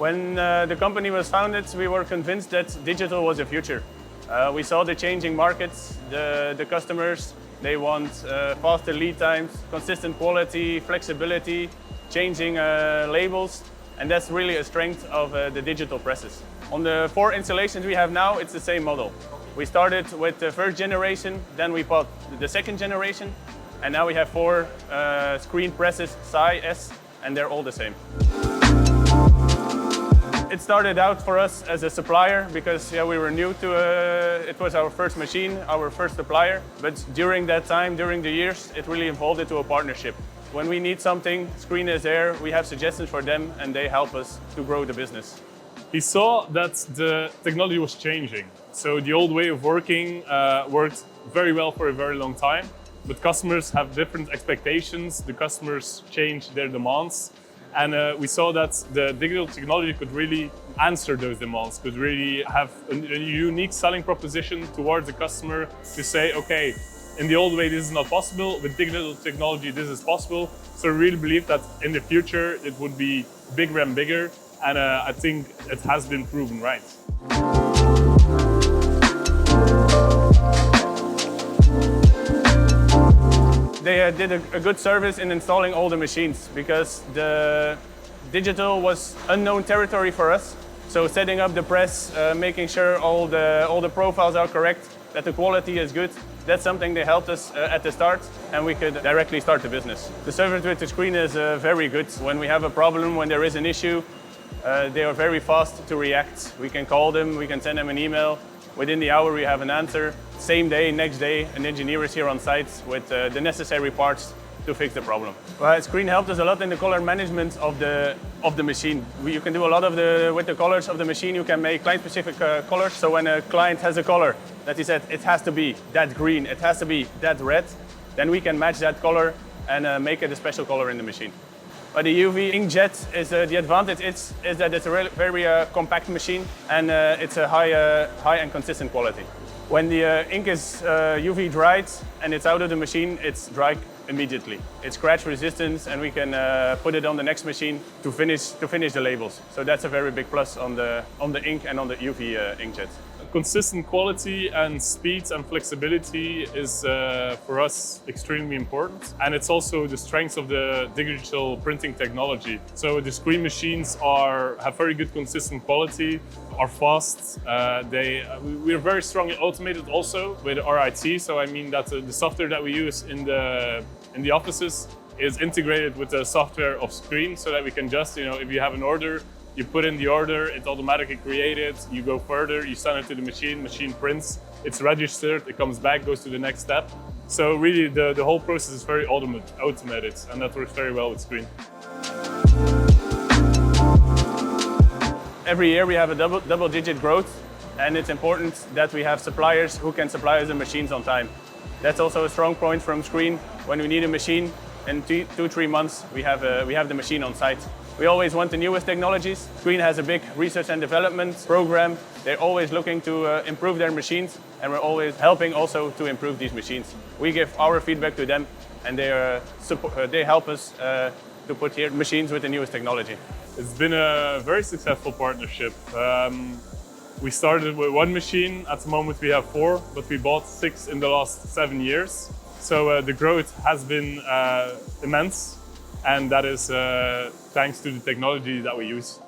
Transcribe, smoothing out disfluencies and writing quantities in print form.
When the company was founded, we were convinced that digital was the future. We saw the changing markets, the customers, they want faster lead times, consistent quality, flexibility, changing labels, and that's really a strength of the digital presses. On the 4 installations we have now, it's the same model. We started with the first generation, then we bought the second generation, and now we have 4 screen presses, Psi, S, and they're all the same. It started out for us as a supplier because we were new to it was our first machine, our first supplier. But during that time, during the years, it really evolved into a partnership. When we need something, Screen is there, we have suggestions for them and they help us to grow the business. He saw that the technology was changing. So the old way of working worked very well for a very long time, but customers have different expectations, the customers change their demands. And we saw that the digital technology could really answer those demands, could really have a unique selling proposition towards the customer to say, okay, in the old way this is not possible, with digital technology this is possible. So we really believe that in the future it would be bigger and bigger, and I think it has been proven right. They did a good service in installing all the machines because the digital was unknown territory for us. So setting up the press, making sure all the profiles are correct, that the quality is good, that's something they helped us at the start, and we could directly start the business. The service with the Screen is very good. When we have a problem, when there is an issue, they are very fast to react. We can call them, we can send them an email. Within the hour we have an answer. Same day, next day, an engineer is here on site with the necessary parts to fix the problem. Well, Screen helped us a lot in the color management of the machine. You can do a lot with the colors of the machine. You can make client-specific colors. So when a client has a color that he said it has to be that green, it has to be that red, then we can match that color and make it a special color in the machine. But the UV inkjet is the advantage is that it's a very compact machine and it's a high and consistent quality. When the ink is UV dried and it's out of the machine, it's dry immediately. It's scratch resistant and we can put it on the next machine to finish the labels. So that's a very big plus on the ink and on the UV inkjet. Consistent quality and speed and flexibility is for us extremely important, and it's also the strength of the digital printing technology. So the Screen machines have very good consistent quality, are fast. We're very strongly automated also with our IT. So I mean that the software that we use in the offices is integrated with the software of Screen, so that we can just, if you have an order, you put in the order, it's automatically created, you go further, you send it to the machine prints, it's registered, it comes back, goes to the next step. So really the whole process is very automated, and that works very well with Screen. Every year we have a double-digit growth, and it's important that we have suppliers who can supply us the machines on time. That's also a strong point from Screen. When we need a machine, in 2-3 months we have the machine on site. We always want the newest technologies. Screen has a big research and development program. They're always looking to improve their machines, and we're always helping also to improve these machines. We give our feedback to them, and they help us to put here machines with the newest technology. It's been a very successful partnership. We started with 1 machine. At the moment we have 4, but we bought 6 in the last 7 years. So the growth has been immense. And that is thanks to the technology that we use.